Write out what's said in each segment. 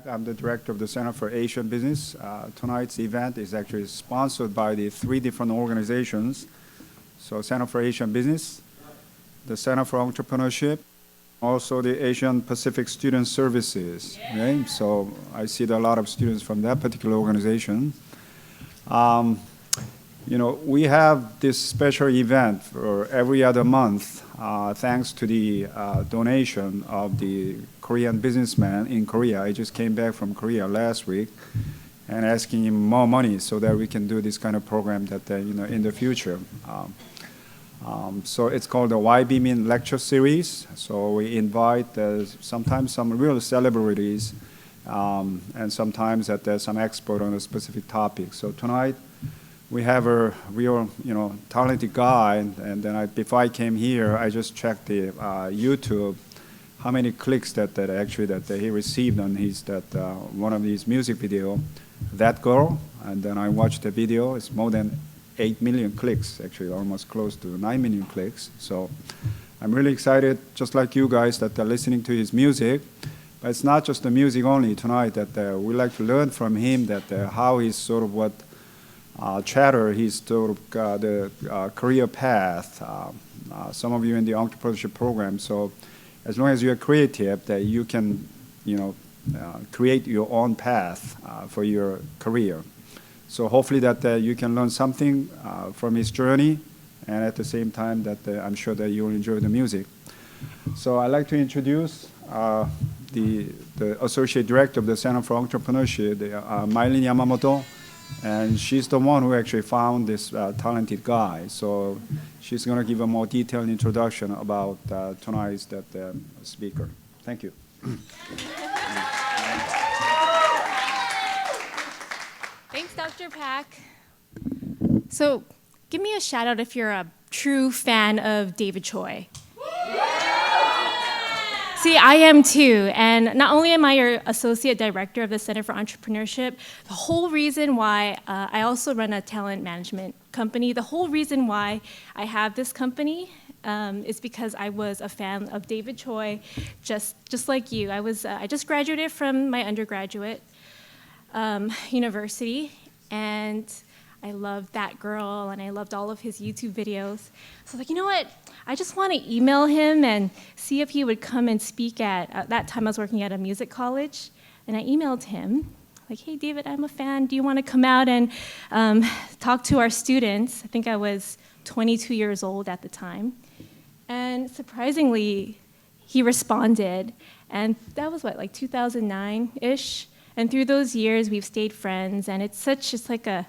I'm the director of the Center for Asian Business. Tonight's event is actually sponsored by the three different organizations. So Center for Asian Business, the Center for Entrepreneurship, also the Asian Pacific Student Services. Right? So I see that a lot of students from that particular organization. We have this special event for every other month, thanks to the donation of the Korean businessman in Korea. I just came back from Korea last week and asking him more money so that we can do this kind of program that in the future. So it's called the YB Min Lecture Series. So we invite sometimes some real celebrities and sometimes that there's some expert on a specific topic. So tonight we have a real talented guy, and then before I came here, I just checked the YouTube how many clicks that he received on his one of these music video, That Girl, and then I watched the video. It's more than 8 million clicks, actually almost close to 9 million clicks. So I'm really excited, just like you guys, that they're listening to his music. But it's not just the music only tonight, that we like to learn from him that how he's sort of chatter his sort of the career path. Some of you in the entrepreneurship program, so as long as you're creative, that you can create your own path for your career. So hopefully that you can learn something from his journey, and at the same time that I'm sure that you'll enjoy the music. So I'd like to introduce the Associate Director of the Center for Entrepreneurship, Mylene Yamamoto, and she's the one who actually found this talented guy. So she's going to give a more detailed introduction about tonight's speaker. Thank you. Thanks, Dr. Pak. So give me a shout out if you're a true fan of David Choi. See, I am too, and not only am I your associate director of the Center for Entrepreneurship, the whole reason why I also run a talent management company, the whole reason why I have this company is because I was a fan of David Choi, just like you. I just graduated from my undergraduate university, and I loved That Girl, and I loved all of his YouTube videos. So I was like, you know what? I just want to email him and see if he would come and speak at that time I was working at a music college. And I emailed him, like, hey, David, I'm a fan. Do you want to come out and talk to our students? I think I was 22 years old at the time. And surprisingly, he responded. And that was like 2009-ish. And through those years, we've stayed friends. And it's like a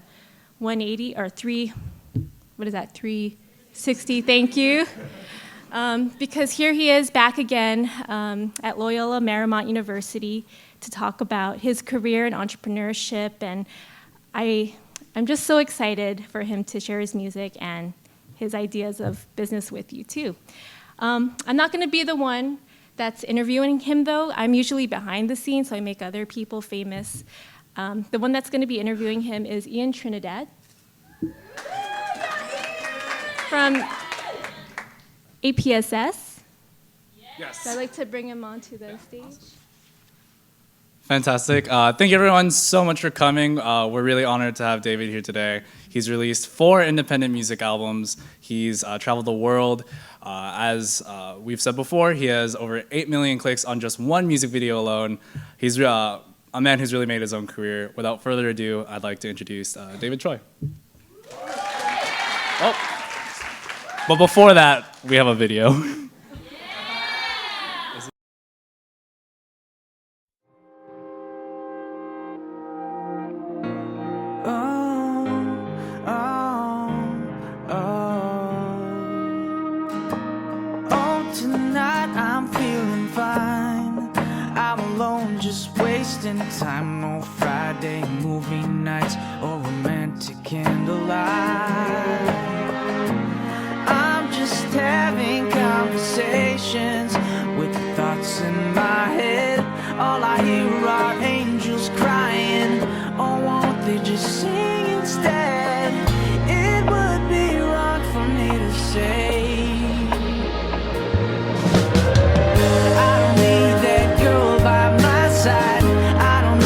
180 or 360, thank you. Because here he is back again at Loyola Marymount University to talk about his career in entrepreneurship. And I'm just so excited for him to share his music and his ideas of business with you too. I'm not going to be the one that's interviewing him though. I'm usually behind the scenes, so I make other people famous. The one that's going to be interviewing him is Ian Trinidad from APSS. Yes. So I'd like to bring him onto the stage. Fantastic. Thank you everyone so much for coming. We're really honored to have David here today. He's released 4 independent music albums. He's traveled the world. As we've said before, he has over 8 million clicks on just one music video alone. He's a man who's really made his own career. Without further ado, I'd like to introduce David Choi. Oh. But before that, we have a video. Tonight I'm feeling fine. I'm alone, just wasting time. No Friday movie nights or romantic candlelight. I'm just having conversations with the thoughts in my head. All I hear are angels crying. Oh, won't they just sing instead? It would be wrong for me to say I don't need that girl by my side. I don't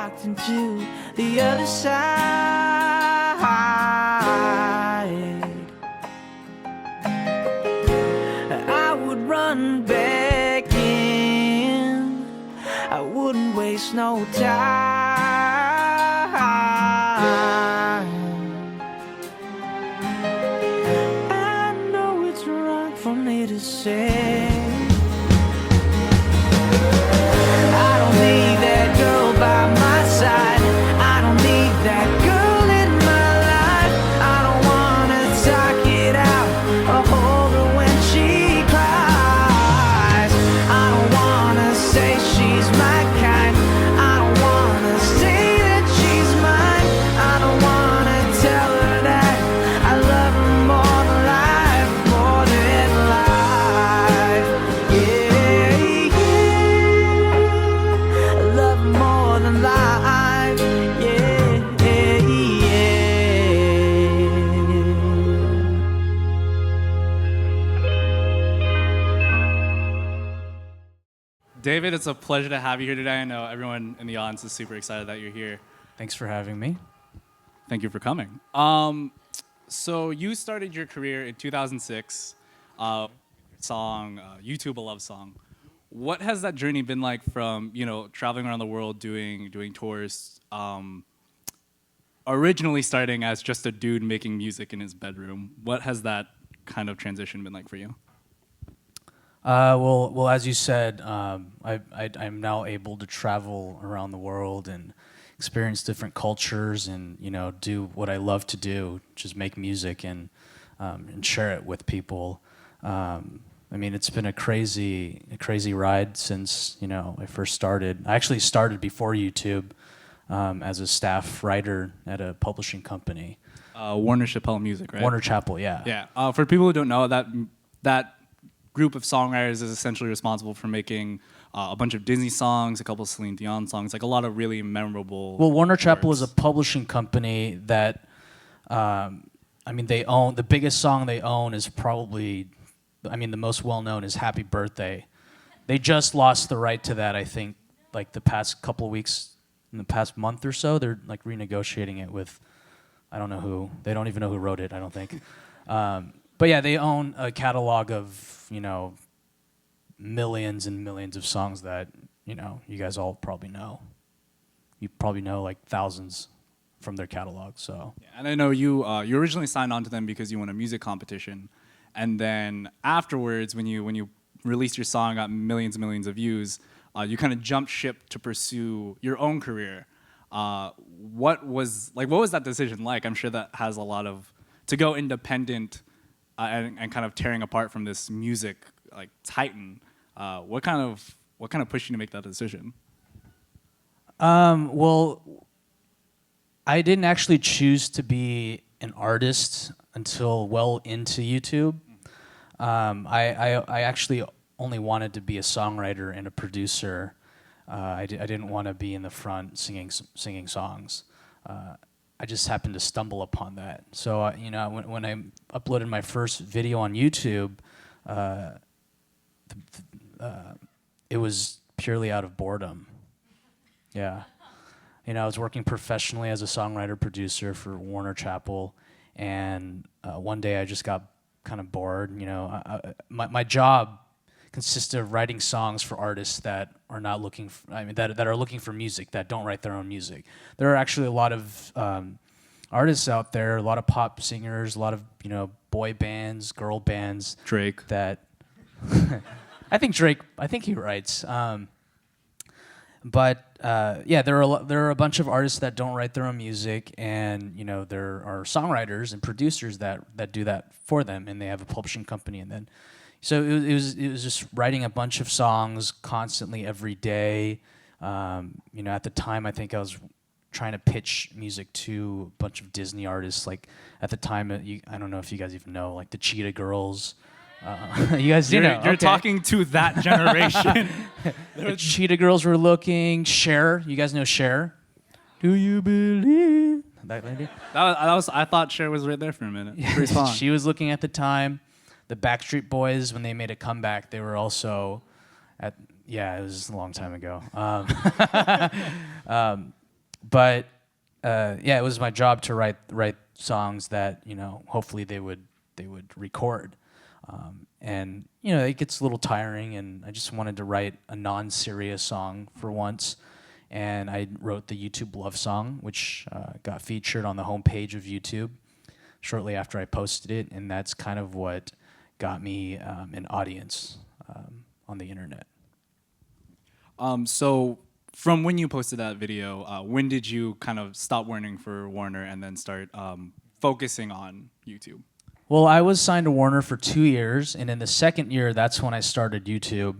walked into the other side. I would run back in, I wouldn't waste no time. I know it's wrong for me to say, I don't need that girl by my side, I don't need that girl in my life. I don't wanna talk it out or hold her when she cries. I don't wanna say she's my kind, I don't wanna say that she's mine. I don't wanna tell her that I love her more than life, more than life. Yeah, yeah, I love her more than life. Yeah, yeah, yeah. David, it's a pleasure to have you here today. I know everyone in the audience is super excited that you're here. Thanks for having me. Thank you for coming. So you started your career in 2006, song YouTube, a love song. What has that journey been like from, you know, traveling around the world doing tours, originally starting as just a dude making music in his bedroom? What has that kind of transition been like for you? Well, as you said, I'm now able to travel around the world and experience different cultures, and do what I love to do, just make music and share it with people. I mean, it's been a crazy ride since I first started. I actually started before YouTube as a staff writer at a publishing company. Warner Chappell Music, right? Warner Chappell, yeah. Yeah. For people who don't know, that group of songwriters is essentially responsible for making a bunch of Disney songs, a couple of Celine Dion songs, like a lot of really memorable. Well, Warner Chappell works. is a publishing company that, they own, the biggest song they own is probably, the most well-known is Happy Birthday. They just lost the right to that, I think, like the past couple of weeks, in the past month or so. They're like renegotiating it with, I don't know who. They don't even know who wrote it, I don't think. But yeah, they own a catalog of, millions and millions of songs that, you guys all probably know. You probably know like thousands from their catalog, so. Yeah, and I know you originally signed on to them because you won a music competition, and then afterwards, when you released your song, got millions and millions of views, you kind of jumped ship to pursue your own career. What was that decision like? I'm sure that has a lot of, to go independent and kind of tearing apart from this music like titan. What kind of pushed you to make that decision? Well, I didn't actually choose to be an artist until well into YouTube. I actually only wanted to be a songwriter and a producer. I didn't want to be in the front singing songs. I just happened to stumble upon that. So when I uploaded my first video on YouTube, it was purely out of boredom. Yeah. I was working professionally as a songwriter producer for Warner Chappell, and one day I just got kind of bored. My job consisted of writing songs for artists that are not looking for, that are looking for music, that don't write their own music. There are actually a lot of artists out there, a lot of pop singers, a lot of boy bands, girl bands. Drake. That I think he writes. But there are a bunch of artists that don't write their own music, and there are songwriters and producers that do that for them, and they have a publishing company, and then so it was just writing a bunch of songs constantly every day. At the time, I think I was trying to pitch music to a bunch of Disney artists. Like at the time, I don't know if you guys even know, like the Cheetah Girls. You guys, You're okay. talking to that generation. The Cheetah Girls were looking. Cher, you guys know Cher? Do you believe that lady? I thought Cher was right there for a minute. Pretty song. She was looking at the time. The Backstreet Boys, when they made a comeback, they were also at. Yeah, it was a long time ago. but yeah, it was my job to write songs that, you know, hopefully they would record. And you know, it gets a little tiring, and I just wanted to write a non-serious song for once. And I wrote the YouTube love song, which got featured on the homepage of YouTube shortly after I posted it, and that's kind of what got me an audience on the internet. So from when you posted that video, when did you kind of stop working for Warner and then start focusing on YouTube? Well, I was signed to Warner for 2 years, and in the second year, that's when I started YouTube.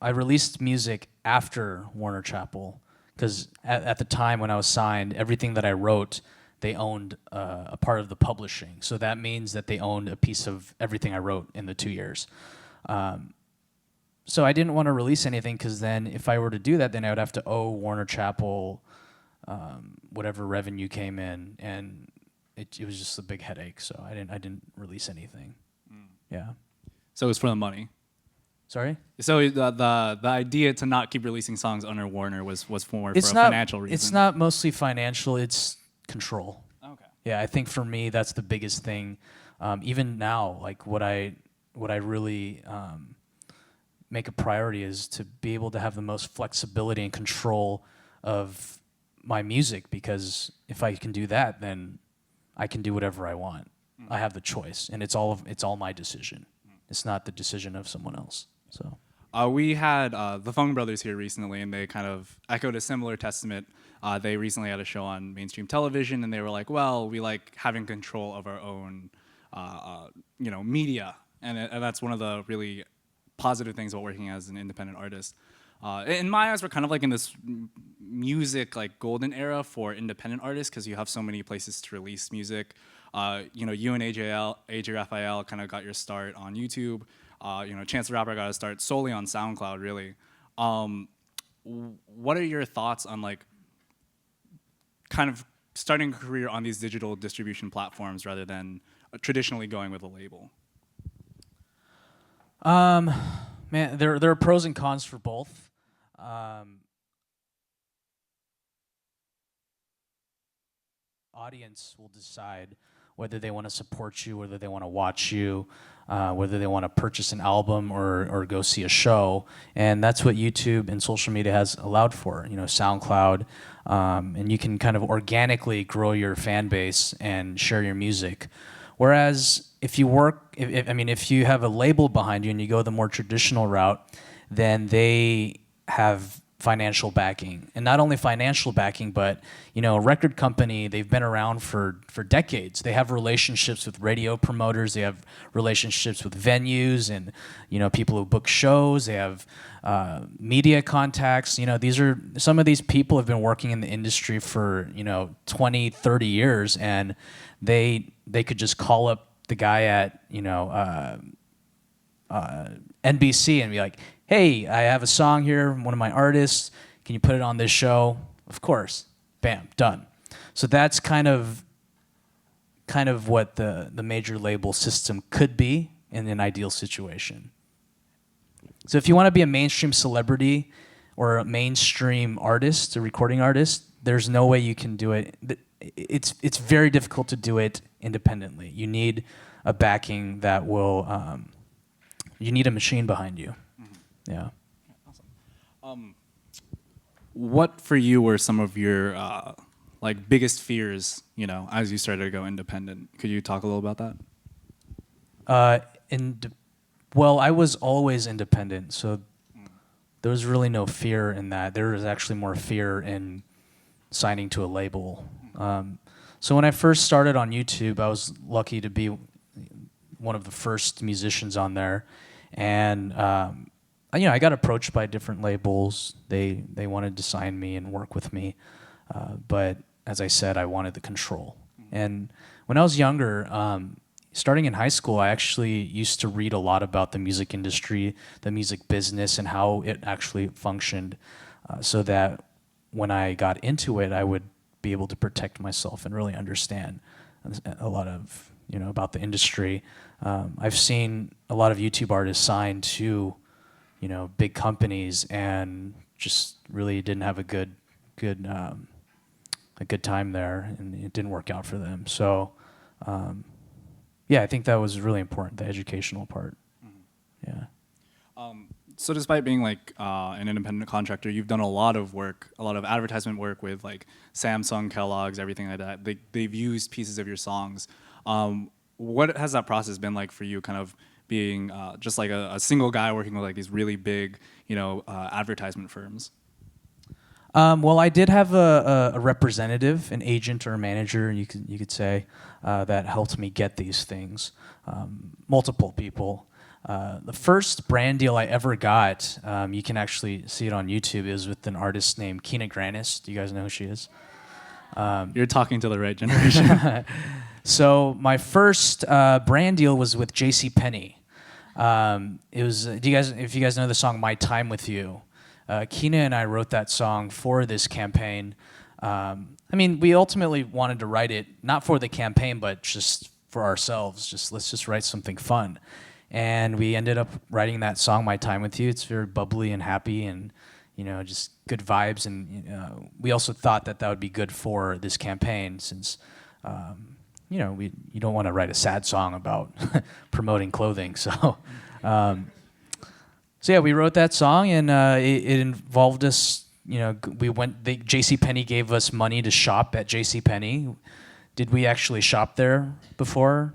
I released music after Warner Chappell, because at the time when I was signed, everything that I wrote, they owned a part of the publishing. So that means that they owned a piece of everything I wrote in the 2 years. So I didn't want to release anything, because then if I were to do that, then I would have to owe Warner Chappell whatever revenue came in, and it was just a big headache. So I didn't release anything. Yeah. So it was for the money. Sorry? So the idea to not keep releasing songs under Warner was for a It's financial reason. It's not mostly financial. It's control. Okay. Yeah, I think for me that's the biggest thing. Even now, like what I really make a priority is to be able to have the most flexibility and control of my music, because if I can do that, then I can do whatever I want. I have the choice, and it's all my decision. It's not the decision of someone else. So we had the Fung Brothers here recently, and they kind of echoed a similar testament. They recently had a show on mainstream television, and they were like, "Well, we like having control of our own, media," and that's one of the really positive things about working as an independent artist. In my eyes, we're kind of like in this music like golden era for independent artists, because you have so many places to release music. You and AJ Raphael kind of got your start on YouTube. Chance the Rapper got to start solely on SoundCloud, really. What are your thoughts on like kind of starting a career on these digital distribution platforms rather than traditionally going with a label? Man, there are pros and cons for both. Audience will decide whether they want to support you, whether they want to watch you, whether they want to purchase an album or go see a show. And that's what YouTube and social media has allowed for, SoundCloud. And you can kind of organically grow your fan base and share your music. Whereas if you have a label behind you and you go the more traditional route, then they have financial backing, and not only financial backing, but a record company, they've been around for decades. They have relationships with radio promoters, they have relationships with venues and people who book shows, they have media contacts. Some of these people have been working in the industry for 20, 30 years, and they could just call up the guy at NBC and be like, "Hey, I have a song here from one of my artists. Can you put it on this show?" Of course. Bam, done. So that's kind of what the major label system could be in an ideal situation. So if you want to be a mainstream celebrity or a mainstream artist, a recording artist, there's no way you can do it. It's very difficult to do it independently. You need a backing that will, you need a machine behind you. Yeah. Awesome. What for you were some of your biggest fears, as you started to go independent? Could you talk a little about that? Well, I was always independent, so there was really no fear in that. There was actually more fear in signing to a label. So when I first started on YouTube, I was lucky to be one of the first musicians on there, and I got approached by different labels. They wanted to sign me and work with me, but as I said, I wanted the control. And when I was younger, starting in high school, I actually used to read a lot about the music industry, the music business, and how it actually functioned, so that when I got into it, I would be able to protect myself and really understand a lot of about the industry. I've seen a lot of YouTube artists signed to big companies and just really didn't have a good time there, and it didn't work out for them. So, yeah, I think that was really important, the educational part. Yeah. So despite being like an independent contractor, you've done a lot of work, a lot of advertisement work with like Samsung, Kellogg's, everything like that. They've used pieces of your songs. What has that process been like for you, kind of being just like a single guy working with like these really big, advertisement firms? Well, I did have a representative, an agent or a manager, you could say, that helped me get these things. Multiple people. The first brand deal I ever got, you can actually see it on YouTube, is with an artist named Kina Grannis. Do you guys know who she is? You're talking to the right generation. So my first brand deal was with JCPenney. It was. If you guys know the song "My Time with You," Kina and I wrote that song for this campaign. We ultimately wanted to write it not for the campaign, but just for ourselves. Let's just write something fun. And we ended up writing that song, "My Time with You." It's very bubbly and happy, and just good vibes. And we also thought that would be good for this campaign, since you don't want to write a sad song about promoting clothing. So, yeah, we wrote that song, and it involved us. JCPenney gave us money to shop at JCPenney. Did we actually shop there before?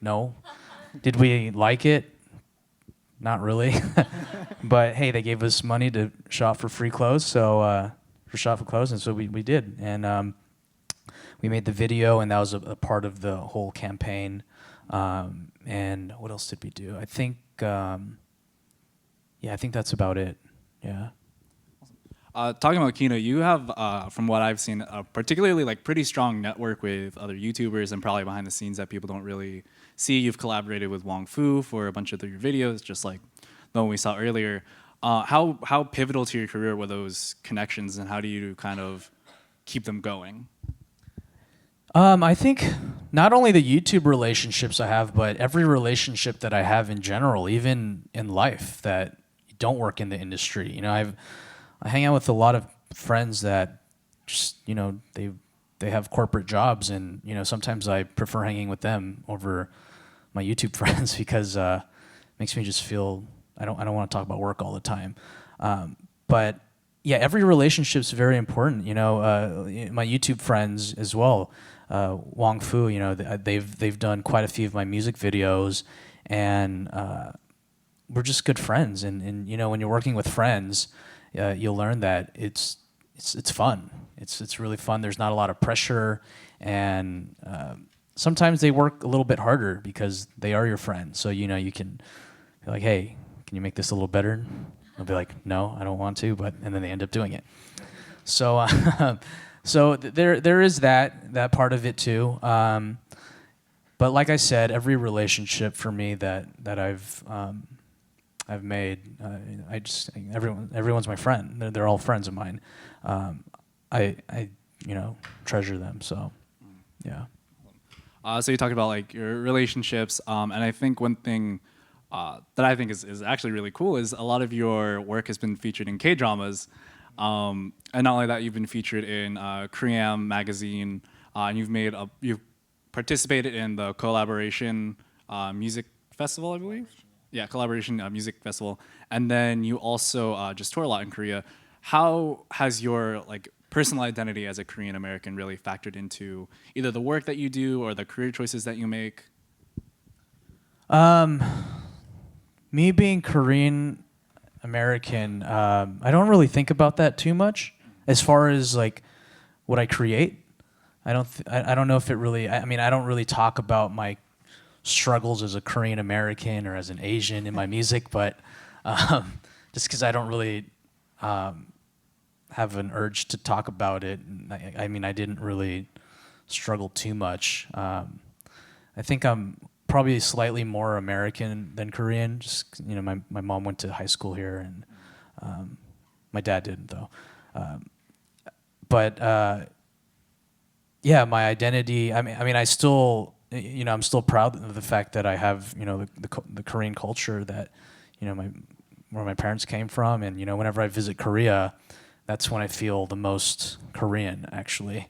No. Did we like it? Not really. But hey, they gave us money to shop for free clothes, so and so we did. And we made the video, and that was a part of the whole campaign. And what else did we do? I think that's about it. Yeah. Talking about Kina, you have, from what I've seen, a particularly like pretty strong network with other YouTubers and probably behind the scenes that people don't really see. You've collaborated with Wong Fu for a bunch of your videos, just like the one we saw earlier. How pivotal to your career were those connections, and how do you kind of keep them going? I think not only the YouTube relationships I have, but every relationship that I have in general, even in life, that don't work in the industry. I hang out with a lot of friends that just, they have corporate jobs, and sometimes I prefer hanging with them over my YouTube friends because it makes me just feel I don't want to talk about work all the time. But yeah, every relationship's very important. My YouTube friends as well, Wong Fu. They've done quite a few of my music videos, and we're just good friends. And when you're working with friends, you'll learn that it's fun. It's really fun. There's not a lot of pressure, and sometimes they work a little bit harder because they are your friend. So you can be like, hey, can you make this a little better? They'll be like, no, I don't want to, and then they end up doing it. So there is that part of it too. But like I said, every relationship for me that I've made, everyone's my friend. They're all friends of mine. I treasure them. So, yeah. So you talked about like your relationships, and I think one thing that I think is actually really cool is a lot of your work has been featured in K-dramas, and not only that, you've been featured in Korean magazine, and you've participated in the collaboration music festival, I believe. Yeah, collaboration music festival, and then you also just tour a lot in Korea. How has your personal identity as a Korean American really factored into either the work that you do or the career choices that you make? Me being Korean American, I don't really think about that too much as far as what I create. I don't know if it really. I don't really talk about my struggles as a Korean American or as an Asian in my music, but just because I don't really have an urge to talk about it. I didn't really struggle too much. I think I'm probably slightly more American than Korean. Just my mom went to high school here, and my dad didn't though. Yeah, my identity. I still. I'm still proud of the fact that I have, the Korean culture that, where my parents came from, and whenever I visit Korea, that's when I feel the most Korean, actually.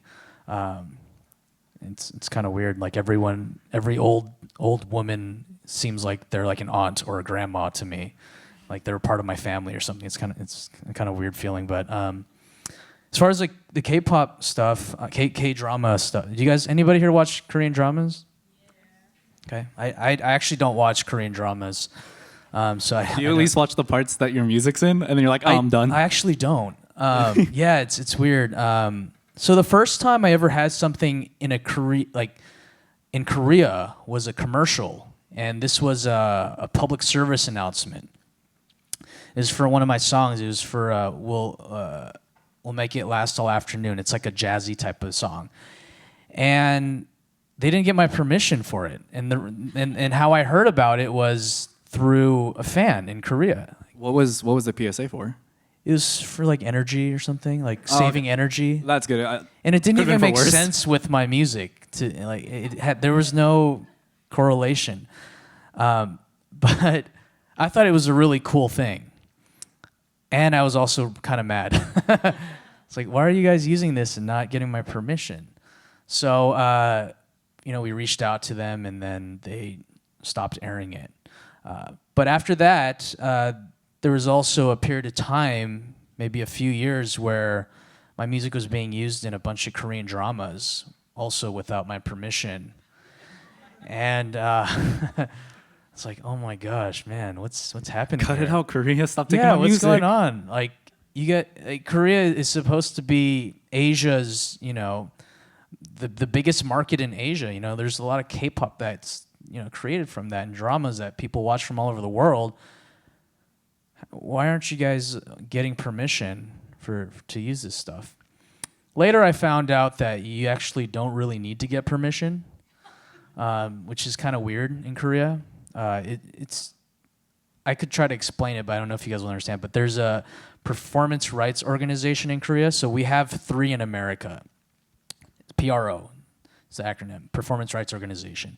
It's kind of weird. Like every old woman seems like they're like an aunt or a grandma to me, like they're a part of my family or something. It's a kind of weird feeling. But as far as like the K-pop stuff, K-drama stuff, do you guys, anybody here watch Korean dramas? Okay, I actually don't watch Korean dramas. So Do you at least watch the parts that your music's in, and then you're like, oh, I'm done? I actually don't. Yeah, it's weird. So the first time I ever had something in in Korea was a commercial, and this was a public service announcement. It was for one of my songs. It was for "We'll Make It Last All Afternoon." It's like a jazzy type of song, and they didn't get my permission for it. And how I heard about it was through a fan in Korea. What was the PSA for? It was for like energy or something, like saving energy. That's good. And it didn't Could've even been make for worse. sense with my music. There was no correlation. But I thought it was a really cool thing. And I was also kind of mad. It's like, why are you guys using this and not getting my permission? So, we reached out to them, and then they stopped airing it. But after that, there was also a period of time, maybe a few years, where my music was being used in a bunch of Korean dramas, also without my permission. And it's like, oh my gosh, man, what's happening? Cut here? it out, Korea. Stop taking Yeah, my what's music. going on? Like, Korea is supposed to be Asia's, the biggest market in Asia. There's a lot of K-pop that's created from that, and dramas that people watch from all over the world. Why aren't you guys getting permission to use this stuff? Later, I found out that you actually don't really need to get permission, which is kind of weird in Korea. I could try to explain it, but I don't know if you guys will understand. But there's a performance rights organization in Korea. So we have 3 in America. PRO, it's the acronym, Performance Rights Organization.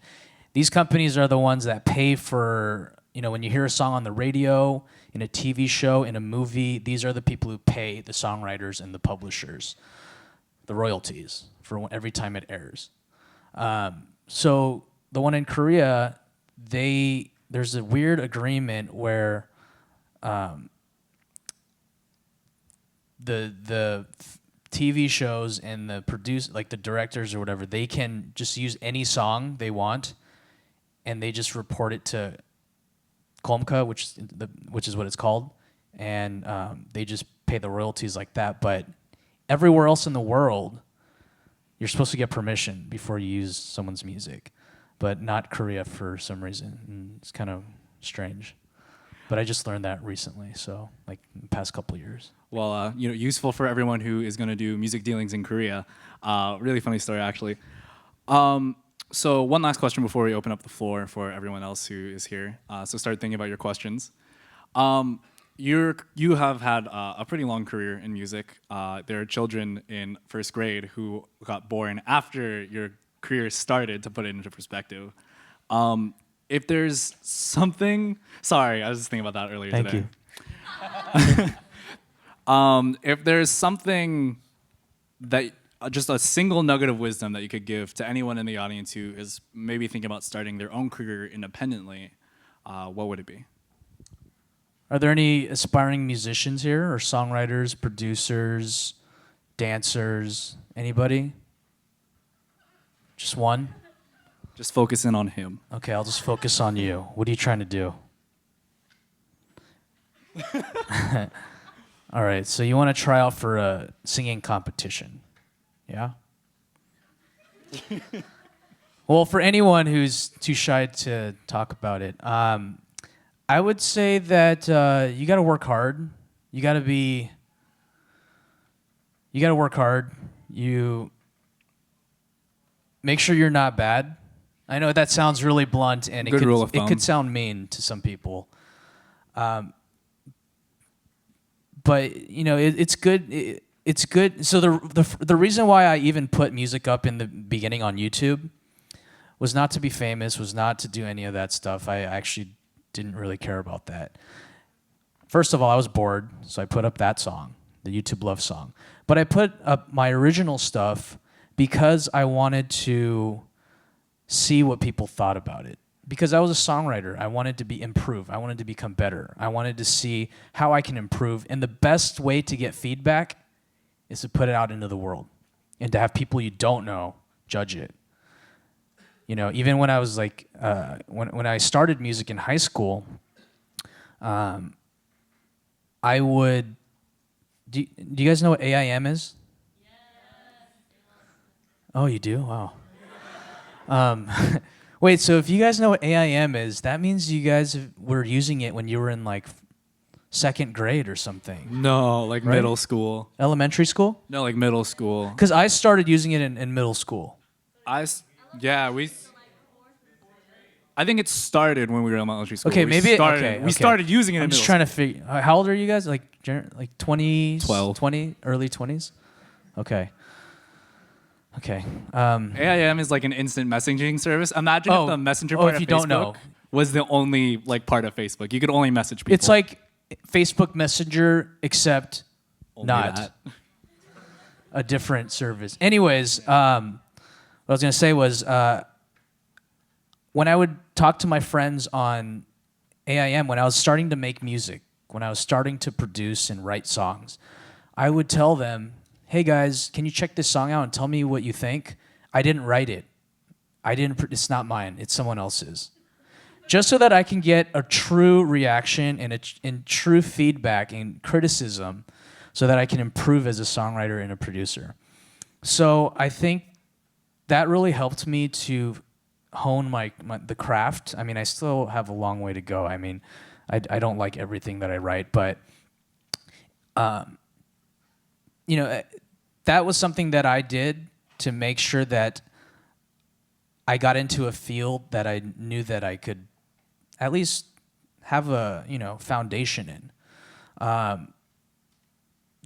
These companies are the ones that pay for, when you hear a song on the radio, in a TV show, in a movie, these are the people who pay the songwriters and the publishers the royalties for every time it airs. So the one in Korea, there's a weird agreement where the TV shows and the directors or whatever, they can just use any song they want, and they just report it to Komka, which is what it's called, and they just pay the royalties like that. But everywhere else in the world, you're supposed to get permission before you use someone's music, but not Korea for some reason. And it's kind of strange. But I just learned that recently, so like in the past couple of years. Well, useful for everyone who is going to do music dealings in Korea. Really funny story, actually. So one last question before we open up the floor for everyone else who is here. So start thinking about your questions. You have had a pretty long career in music. There are children in first grade who got born after your career started, to put it into perspective. If there's something, sorry, I was just thinking about that earlier today. Thank you. If there's something that, just a single nugget of wisdom that you could give to anyone in the audience who is maybe thinking about starting their own career independently, what would it be? Are there any aspiring musicians here, or songwriters, producers, dancers, anybody? Just one? Just focus in on him. Okay, I'll just focus on you. What are you trying to do? All right, so you want to try out for a singing competition, yeah? Well, for anyone who's too shy to talk about it, I would say that you got to work hard. You got to work hard. You make sure you're not bad. I know that sounds really blunt, and Good rule of it thumb. could sound mean to some people. But it's good. It's good. So the reason why I even put music up in the beginning on YouTube was not to be famous, was not to do any of that stuff. I actually didn't really care about that. first of all, I was bored, so I put up that song, the YouTube Love song. But I put up my original stuff because I wanted to see what people thought about it. Because I was a songwriter, I wanted to be improved. I wanted to become better. I wanted to see how I can improve. And the best way to get feedback is to put it out into the world and to have people you don't know judge it. You know, even when I was like, when I started music in high school, I would. Do you guys know what AIM is? Yes. Oh, you do? Wow. Wait, so if you guys know what AIM is, that means you guys were using it when you were in like second grade or something. No, like Right? middle school. Elementary school? No, like middle school. Because I started using it in middle school. I think it started when we were in elementary school. Okay, maybe We started using it in I'm middle just trying to figure. How old are you guys? Like 20, 12. 20, early 20s? Okay. Okay. AIM is like an instant messaging service. Imagine if the messenger part if of you Facebook don't know. was the only like part of Facebook. You could only message people. It's like Facebook Messenger, except Only not that. a different service. Anyways, what I was going to say was when I would talk to my friends on AIM, when I was starting to make music, when I was starting to produce and write songs, I would tell them, hey guys, can you check this song out and tell me what you think? I didn't write it. It's not mine. It's someone else's. Just so that I can get a true reaction and true feedback and criticism so that I can improve as a songwriter and a producer. So I think that really helped me to hone the craft. I mean, I still have a long way to go. I mean, I don't like everything that I write, but you know, that was something that I did to make sure that I got into a field that I knew that I could at least have a, foundation in.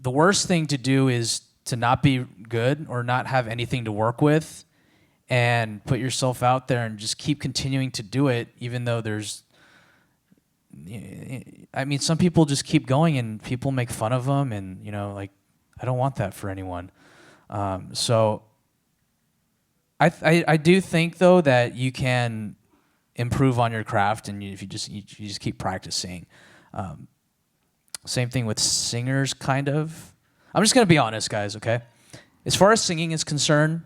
The worst thing to do is to not be good or not have anything to work with and put yourself out there and just keep continuing to do it, even though some people just keep going and people make fun of them, and I don't want that for anyone. So I do think though that you can improve on your craft, and if you just keep practicing. Same thing with singers, kind of. I'm just gonna be honest, guys. Okay, as far as singing is concerned,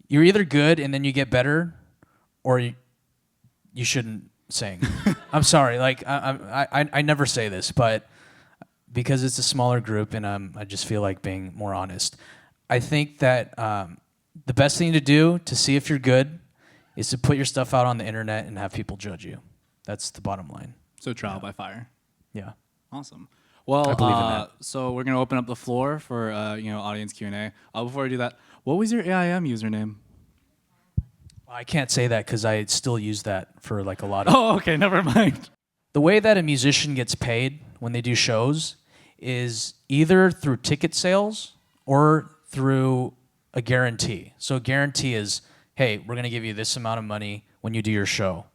you're either good and then you get better, or you shouldn't sing. I'm sorry, like I never say this, but because it's a smaller group and I just feel like being more honest. I think that the best thing to do to see if you're good is to put your stuff out on the internet and have people judge you. That's the bottom line. So trial by fire. Yeah. Awesome. Well, I believe in that. So we're gonna open up the floor for audience Q&A. Before I do that, what was your AIM username? I can't say that because I still use that for like a lot of. Oh, okay, never mind. The way that a musician gets paid when they do shows is either through ticket sales or through a guarantee. So a guarantee is, hey, we're going to give you this amount of money when you do your show.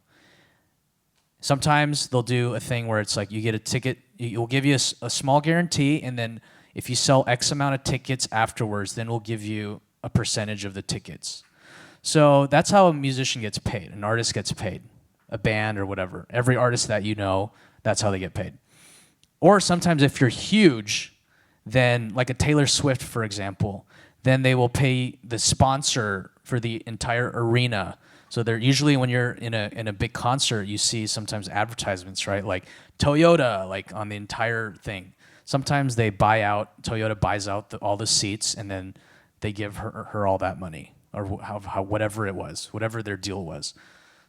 Sometimes they'll do a thing where it's like you get a ticket, we'll give you a small guarantee, and then if you sell X amount of tickets afterwards, then we'll give you a percentage of the tickets. So that's how a musician gets paid, an artist gets paid, a band or whatever. Every artist that you know, that's how they get paid. Or sometimes if you're huge, then like a Taylor Swift, for example, then they will pay the sponsor for the entire arena. So they're usually, when you're in a big concert, you see sometimes advertisements, right? Like Toyota, like on the entire thing. Sometimes Toyota buys out all the seats, and then they give her all that money, or whatever it was, whatever their deal was.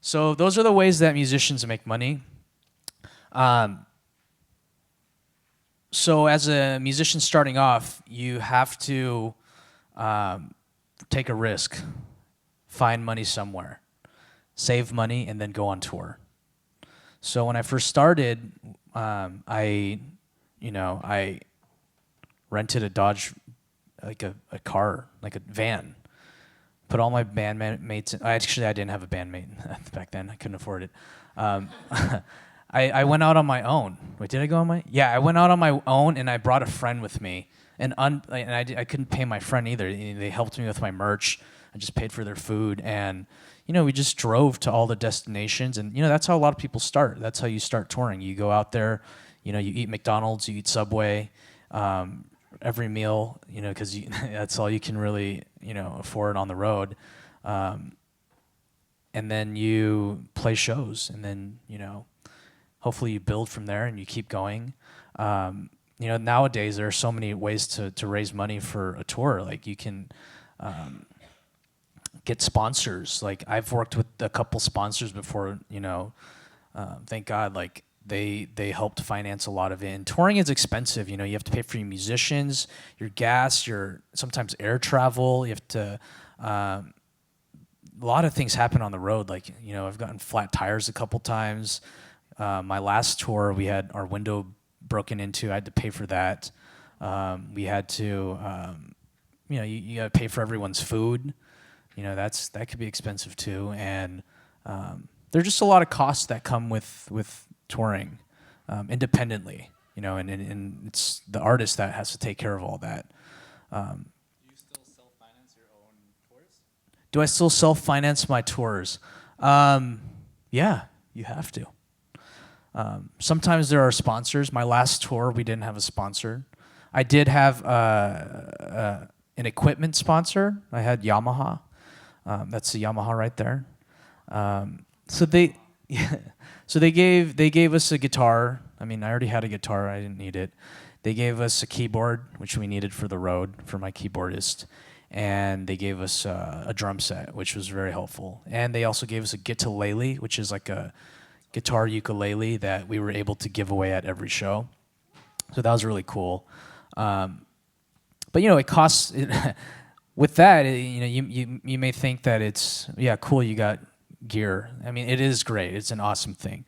So those are the ways that musicians make money. So as a musician starting off, you have to take a risk, find money somewhere, save money, and then go on tour. So when I first started, I rented a Dodge, like a car, like a van. Put all my bandmates in. I didn't have a bandmate back then. I couldn't afford it. I went out on my own. Wait, did I go on my? Yeah, I went out on my own, and I brought a friend with me, and I couldn't pay my friend either. They helped me with my merch. I just paid for their food, and we just drove to all the destinations, and that's how a lot of people start. That's how you start touring. You go out there, you eat McDonald's, you eat Subway, every meal, because that's all you can really afford on the road. And then you play shows, and then hopefully you build from there and you keep going. Nowadays there are so many ways to raise money for a tour. Like you can get sponsors. Like I've worked with a couple sponsors before. Thank God. Like they helped finance a lot of it. And touring is expensive. You have to pay for your musicians, your gas, your sometimes air travel. You have to. A lot of things happen on the road. Like, I've gotten flat tires a couple times. My last tour, we had our window broken into. I had to pay for that. We had to, you got to pay for everyone's food. That could be expensive too. And there's just a lot of costs that come with touring independently. And it's the artist that has to take care of all that. Do I still self-finance my tours? Yeah, you have to. Sometimes there are sponsors. My last tour, we didn't have a sponsor. I did have an equipment sponsor. I had Yamaha. That's the Yamaha right there. So they gave us a guitar. I mean, I already had a guitar. I didn't need it. They gave us a keyboard, which we needed for the road for my keyboardist. And they gave us a drum set, which was very helpful. And they also gave us a guitar-lele, which is like a guitar ukulele that we were able to give away at every show. So that was really cool. But it costs. With that, you may think that it's cool. You got gear. I mean, it is great. It's an awesome thing.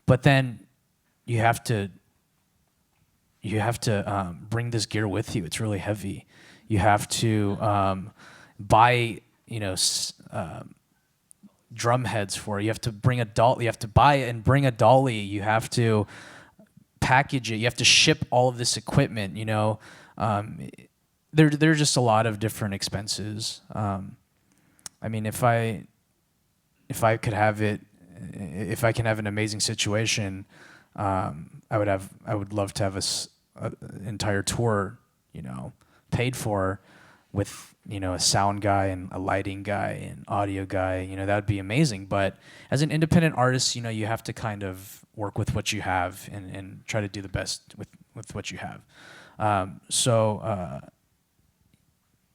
But then you have to bring this gear with you. It's really heavy. You have to buy, drum heads for it. You have to bring a dolly. You have to buy and bring a dolly. You have to package it. You have to ship all of this equipment. There's just a lot of different expenses. I mean, if I could have it, if I can have an amazing situation, I would love to have an entire tour, paid for with a sound guy and a lighting guy and audio guy. That would be amazing. But as an independent artist, you have to kind of work with what you have and try to do the best with what you have.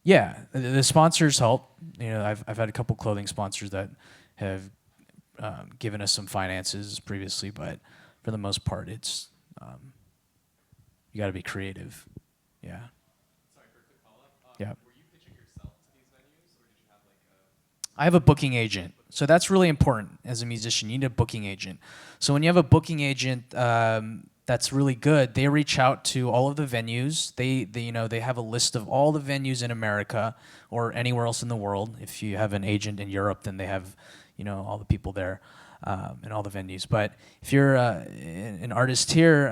Yeah, the sponsors help. I've had a couple clothing sponsors that have given us some finances previously, but for the most part, it's you got to be creative. Yeah. Sorry for a quick follow-up. Yeah. Were you pitching yourself to these venues, or did you have like a? I have a booking agent, so that's really important as a musician. You need a booking agent. So when you have a booking agent, that's really good. They reach out to all of the venues. They have a list of all the venues in America or anywhere else in the world. If you have an agent in Europe, then they have, all the people there and all the venues. But if you're an artist here,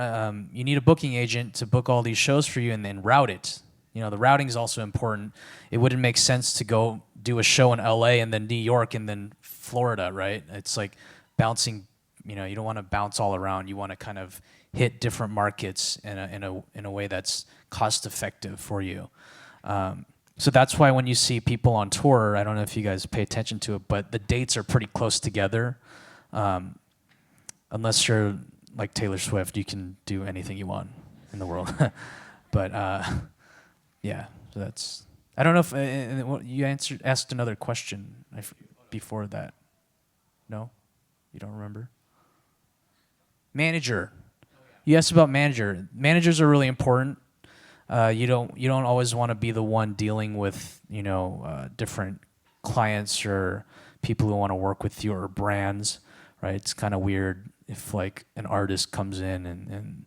you need a booking agent to book all these shows for you and then route it. The routing is also important. It wouldn't make sense to go do a show in LA and then New York and then Florida, right? It's like bouncing. You don't want to bounce all around. You want to kind of hit different markets in a way that's cost effective for you. So that's why when you see people on tour, I don't know if you guys pay attention to it, but the dates are pretty close together. Unless you're like Taylor Swift, you can do anything you want in the world. But yeah, so that's. I don't know if you asked another question before that. No, you don't remember. Manager. You asked about manager. Managers are really important. You don't always want to be the one dealing with different clients or people who want to work with you or brands, right? It's kind of weird if like an artist comes in and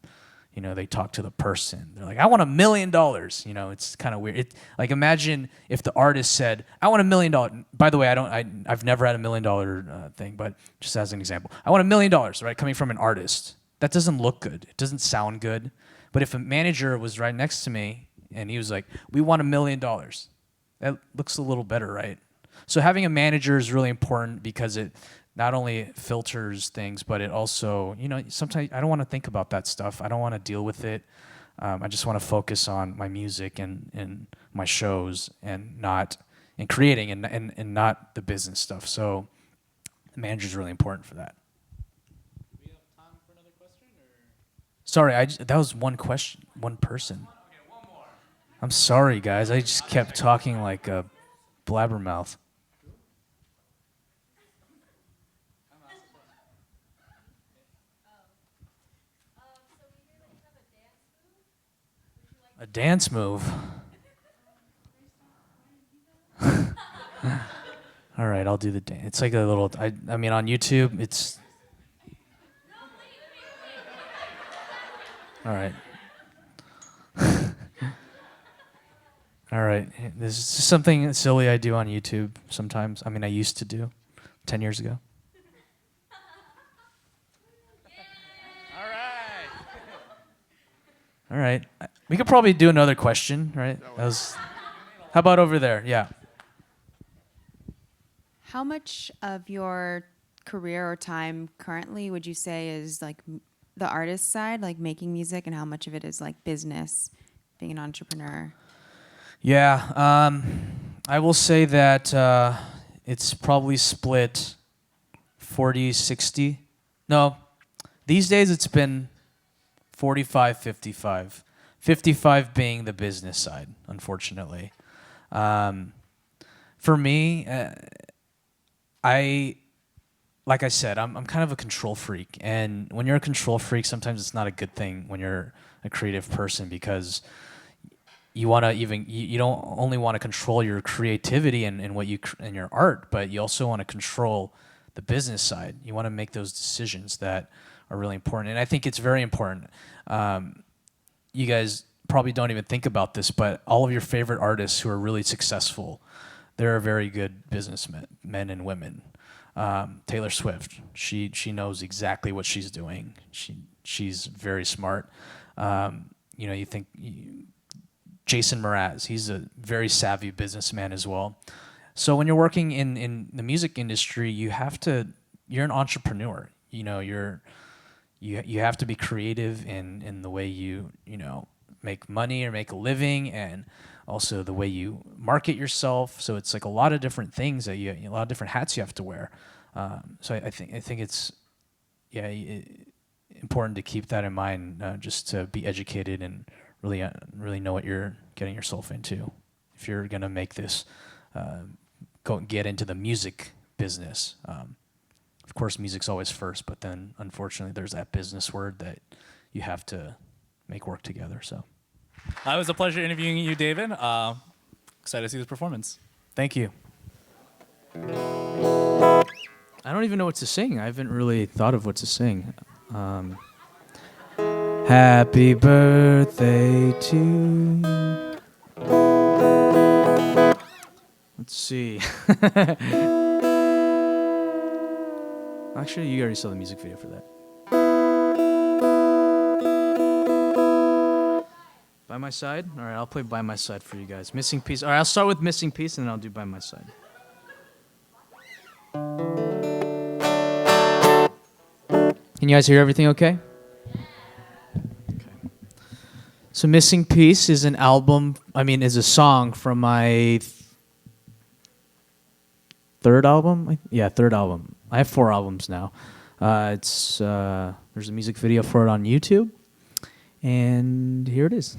they talk to the person. They're like, I want $1 million. It's kind of weird. Like imagine if the artist said, I want $1 million. By the way, I've never had $1 million thing, but just as an example, I want $1 million, right? Coming from an artist. that doesn't look good. It doesn't sound good. But if a manager was right next to me and he was like, we want $1 million, that looks a little better, right? So having a manager is really important because it not only filters things, but it also, sometimes I don't want to think about that stuff. I don't want to deal with it. I just want to focus on my music and my shows and creating and not the business stuff. So the manager is really important for that. Do we have time for another question? Sorry, that was one question, one person. Okay, one more. I'm sorry, guys. I just kept talking like a blabbermouth. A dance move. All right, I'll do the dance. It's like a little. I mean, on YouTube, it's. All right. All right. This is just something silly I do on YouTube sometimes. I mean, I used to do 10 years ago. All right. We could probably do another question, right? How about over there? Yeah. How much of your career or time currently would you say is like the artist side, like making music, and how much of it is like business, being an entrepreneur? Yeah. I will say that it's probably split 40-60. No. These days it's been 45-55. 55 being the business side, unfortunately. For me, like I said, I'm kind of a control freak, and when you're a control freak, sometimes it's not a good thing when you're a creative person because you want to you don't only want to control your creativity and what you and your art, but you also want to control the business side. You want to make those decisions that are really important, and I think it's very important. You guys probably don't even think about this, but all of your favorite artists who are really successful, they're very good businessmen, men and women. Taylor Swift, she knows exactly what she's doing. She's very smart. You think Jason Mraz, he's a very savvy businessman as well. So when you're working in the music industry, you're an entrepreneur. You have to be creative in the way you make money or make a living, and also the way you market yourself. So it's like a lot of different things a lot of different hats you have to wear. So I think it's important to keep that in mind, just to be educated and really know what you're getting yourself into. If you're gonna make this, get into the music business. Of course, music's always first, but then unfortunately, there's that business word that you have to make work together. So, It was a pleasure interviewing you, David. Excited to see this performance. thank you. I don't even know what to sing. I haven't really thought of what to sing. Happy birthday to you. Let's see. Actually, you already saw the music video for that. By My Side? All right, I'll play By My Side for you guys. Missing Piece. All right, I'll start with Missing Piece, and then I'll do By My Side. Can you guys hear everything okay? Okay. So Missing Piece is an is a song from my third album? Yeah, third album. I have 4 albums now. There's a music video for it on YouTube, and here it is.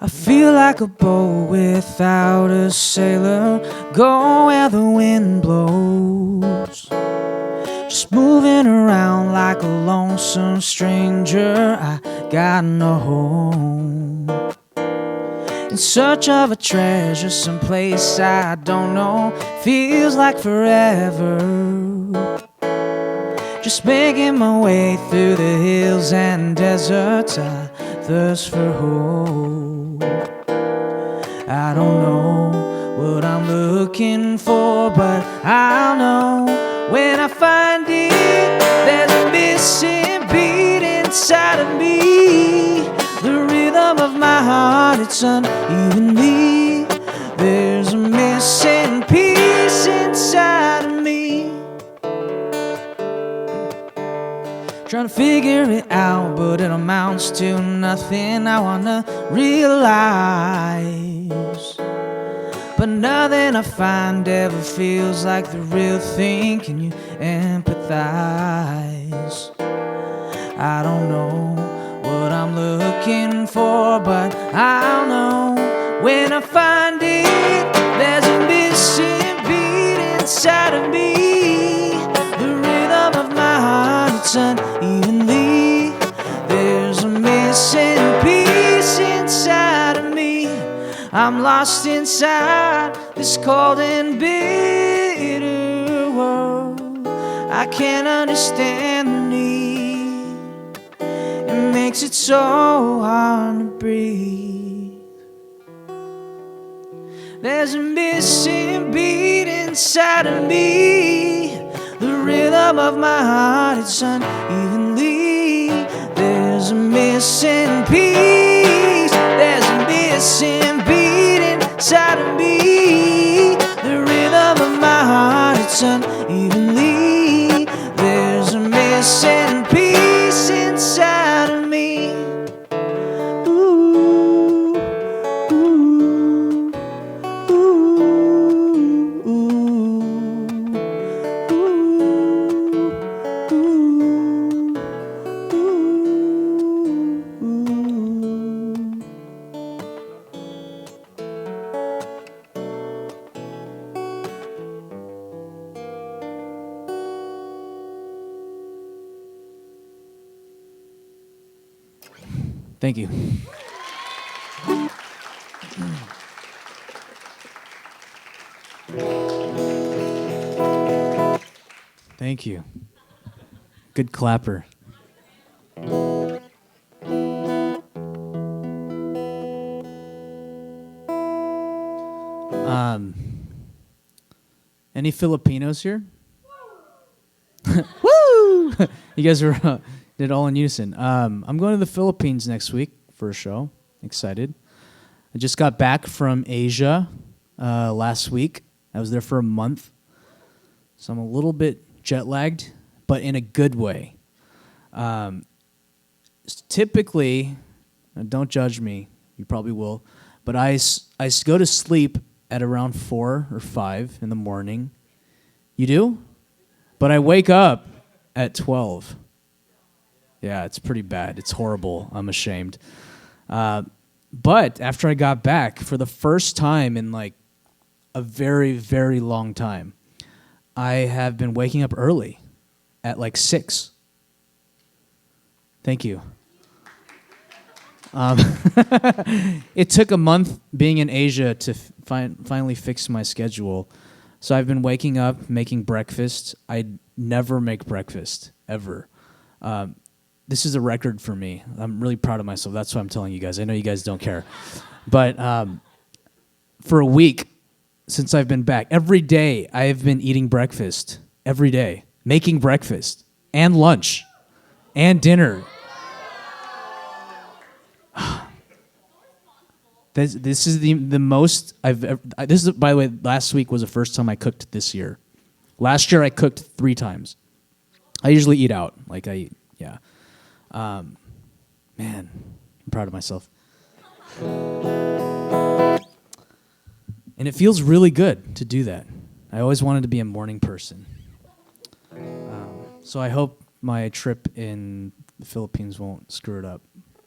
I feel like a boat without a sailor, go where the wind blows. Just moving around like a lonesome stranger, I got no home. In search of a treasure, someplace I don't know, feels like forever. just making my way through the hills and deserts. I thirst for hope. I don't know what I'm looking for, but I'll know when I find it. There's a missing beat inside of me. The rhythm of my heart, it's unevenly. There's a missing piece inside of me. Trying to figure it out, but it amounts to nothing. I wanna realize, but nothing I find ever feels like the real thing. Can you empathize? I don't know what I'm looking for, but I'll know when I find it. There's a missing beat inside of me. The rhythm of my heart, it's unevenly. There's a missing piece inside of me. I'm lost inside this cold and bitter world. I can't understand the need. It makes it so hard to breathe. There's a missing beat inside of me. The rhythm of my heart, it's unevenly. There's a missing piece. There's a missing beat inside of me. The rhythm of my heart, it's unevenly. There's a missing piece inside of me. Ooh, ooh, ooh, Thank you. Thank you. Good clapper. Any Filipinos here? Woo! You guys were did all in unison. I'm going to the Philippines next week for a show. Excited. I just got back from Asia last week. I was there for a month, so I'm a little bit jet lagged, but in a good way. Typically, don't judge me. You probably will, but I go to sleep at around 4 or 5 in the morning. You do? But I wake up at 12. Yeah, it's pretty bad. It's horrible. I'm ashamed. But after I got back, for the first time in like a very, very long time, I have been waking up early at like 6. Thank you. It took a month being in Asia to finally fix my schedule. So I've been waking up, making breakfast. I never make breakfast, ever. This is a record for me. I'm really proud of myself. That's why I'm telling you guys. I know you guys don't care. But for a week, since I've been back, every day I have been eating breakfast. Every day. Making breakfast. And lunch. And dinner. This is the most I've ever... This is, by the way, last week was the first time I cooked this year. Last year I cooked 3 times. I usually eat out. Yeah. Man, I'm proud of myself. And it feels really good to do that. I always wanted to be a morning person. So I hope my trip in the Philippines won't screw it up,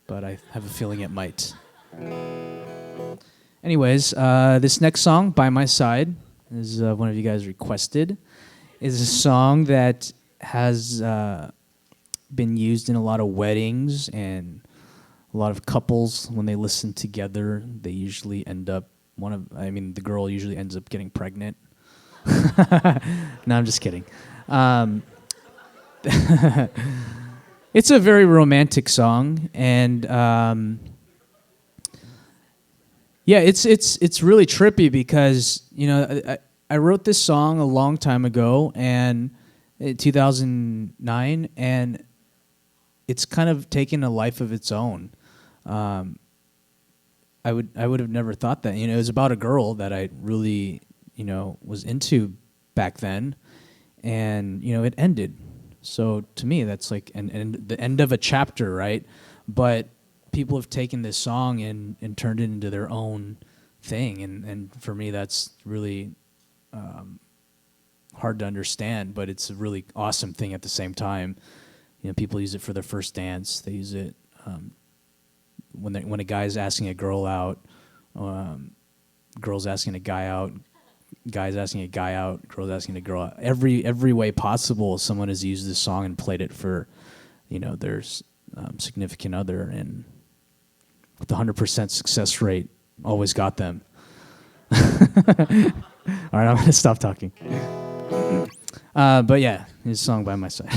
but I have a feeling it might. Anyways, this next song, By My Side, is one of you guys requested, is a song that has been used in a lot of weddings, and a lot of couples, when they listen together, they usually end up, the girl usually ends up getting pregnant. No, I'm just kidding. it's a very romantic song, and yeah, it's really trippy because I wrote this song a long time ago, and in 2009, and it's kind of taken a life of its own. I would have never thought that. It was about a girl that I really was into back then, and it ended. So to me, that's like the end of a chapter, right? But people have taken this song and turned it into their own thing, and for me, that's really hard to understand. But it's a really awesome thing at the same time. People use it for their first dance. They use it when a guy's asking a girl out, girls asking a guy out, guys asking a guy out, girls asking a girl out. Every way possible, someone has used this song and played it for, their significant other, and with 100% success rate, always got them. All right, I'm gonna stop talking. But yeah, it's a song by my side.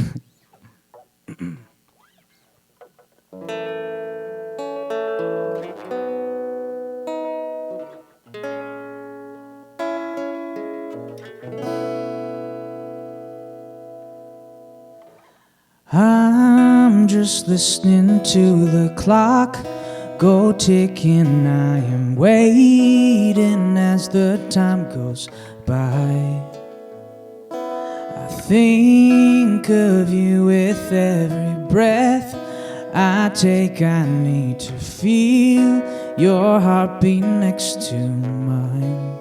I'm just listening to the clock go ticking. I am waiting as the time goes by. I think of you with every breath I take. I need to feel your heartbeat next to mine.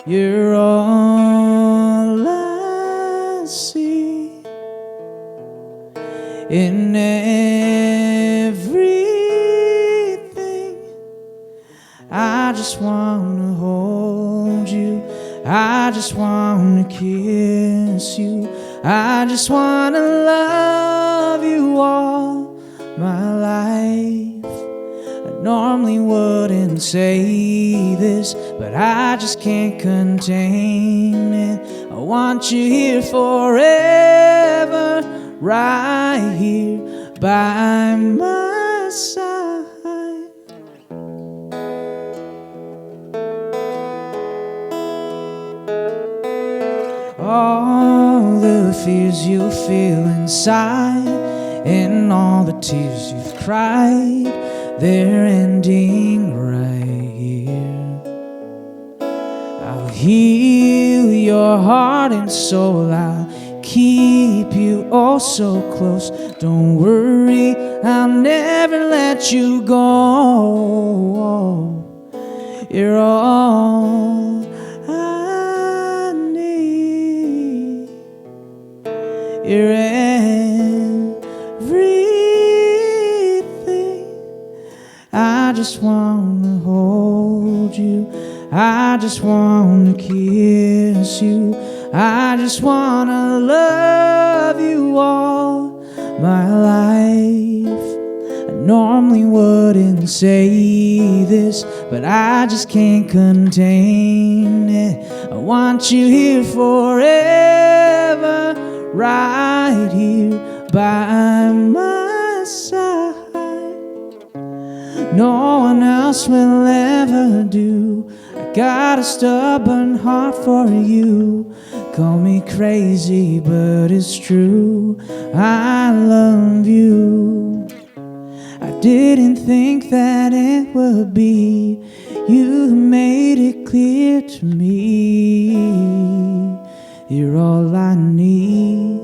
You're all I see in everything. I just wanna hold you, I just wanna kiss you, I just wanna love you all my life. I normally wouldn't say this, but I just can't contain it. I want you here forever, right here by my side. All the fears you feel inside and all the tears you've cried, they're ending right here. I'll heal your heart and soul, I'll keep you oh so close. Don't worry, I'll never let you go. You're all I need. You're everything. I just wanna hold you, I just wanna kiss you, I just wanna love you all my life. I normally wouldn't say this, but I just can't contain it. I want you here forever, right here by my side. No one else will ever do. I got a stubborn heart for you. Call me crazy, but it's true. I love you. I didn't think that it would be you who made it clear to me. You're all I need.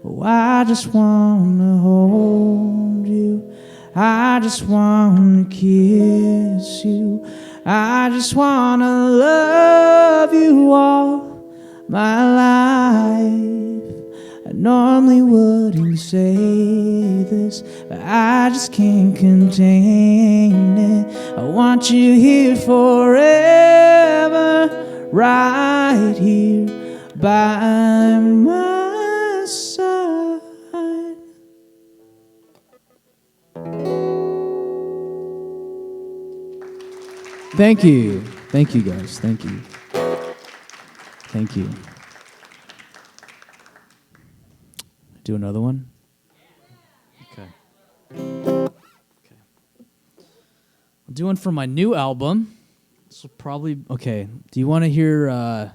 Oh, I just wanna hold you, I just wanna kiss you, I just wanna love you all my life. I normally wouldn't say this, but I just can't contain it. I want you here forever, right here by my side. Thank you. Thank you, guys. Thank you. Thank you. Do another one? Okay. I'm doing for my new album. This will probably... Okay. Do you want to hear a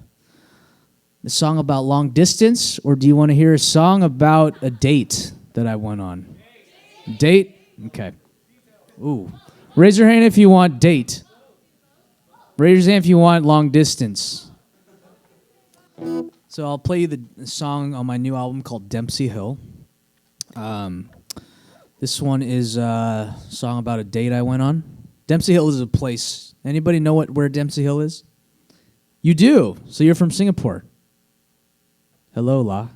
song about long distance, or do you want to hear a song about a date that I went on? Date? Okay. Ooh. Raise your hand if you want date. Raise your hand if you want long distance. So I'll play you the song on my new album called Dempsey Hill. This one is a song about a date I went on. Dempsey Hill is a place. Anybody know where Dempsey Hill is? You do. So you're from Singapore. Hello, La.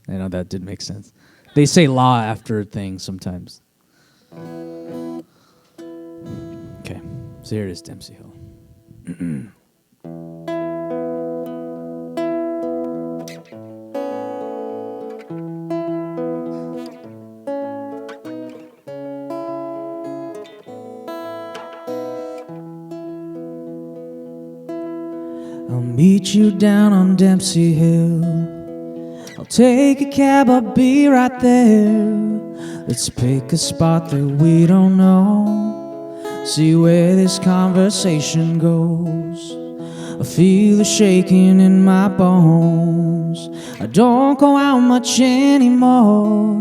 I know that didn't make sense. They say La after a thing sometimes. Okay, so here it is, Dempsey Hill. I'll meet you down on Dempsey Hill. I'll take a cab, I'll be right there. Let's pick a spot that we don't know. See where this conversation goes. I feel the shaking in my bones. I don't go out much anymore.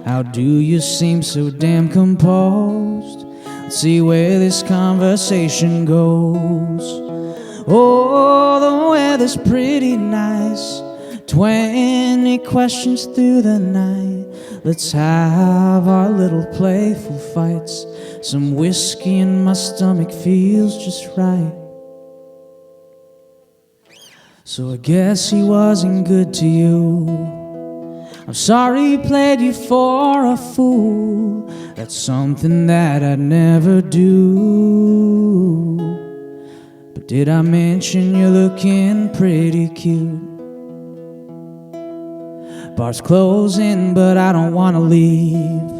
How do you seem so damn composed? Let's see where this conversation goes. Oh, the weather's pretty nice. 20 questions through the night. Let's have our little playful fights. Some whiskey in my stomach feels just right. So I guess he wasn't good to you. I'm sorry he played you for a fool. That's something that I'd never do. But did I mention you're looking pretty cute? Bar's closing, but I don't want to leave.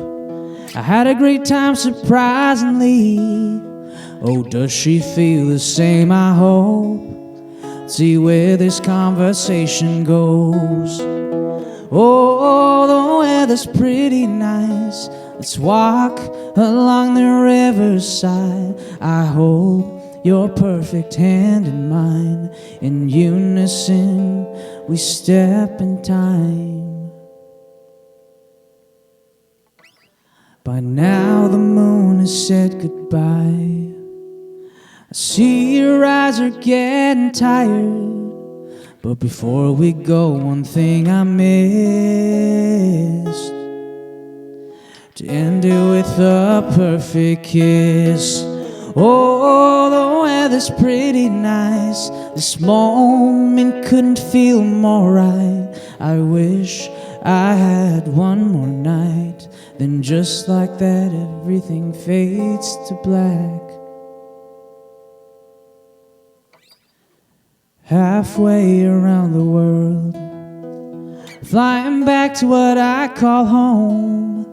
I had a great time, surprisingly. Oh, does she feel the same? I hope. See where this conversation goes. Oh, the weather's pretty nice. Let's walk along the riverside. I hope your perfect hand in mine. In unison, we step in time. By now the moon has said goodbye. I see your eyes are getting tired. But before we go, one thing I missed. To end it with a perfect kiss. Oh, the weather's pretty nice. This moment couldn't feel more right. I wish I had one more night. Then just like that, everything fades to black. Halfway around the world, flying back to what I call home.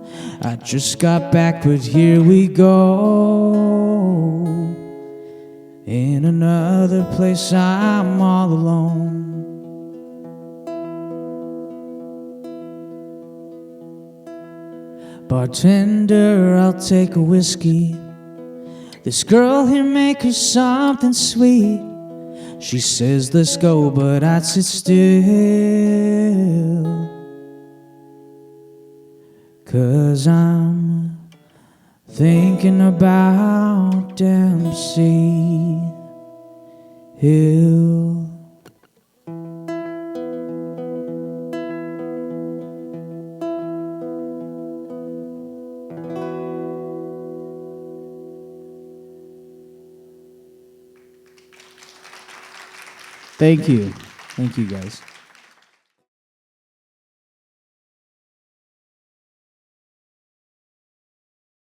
I just got back, but here we go. In another place I'm all alone. Bartender, I'll take a whiskey. This girl here make her something sweet. She says let's go, but I'd sit still. 'Cause I'm thinking about Dempsey Hill. Thank you. Thank you, guys.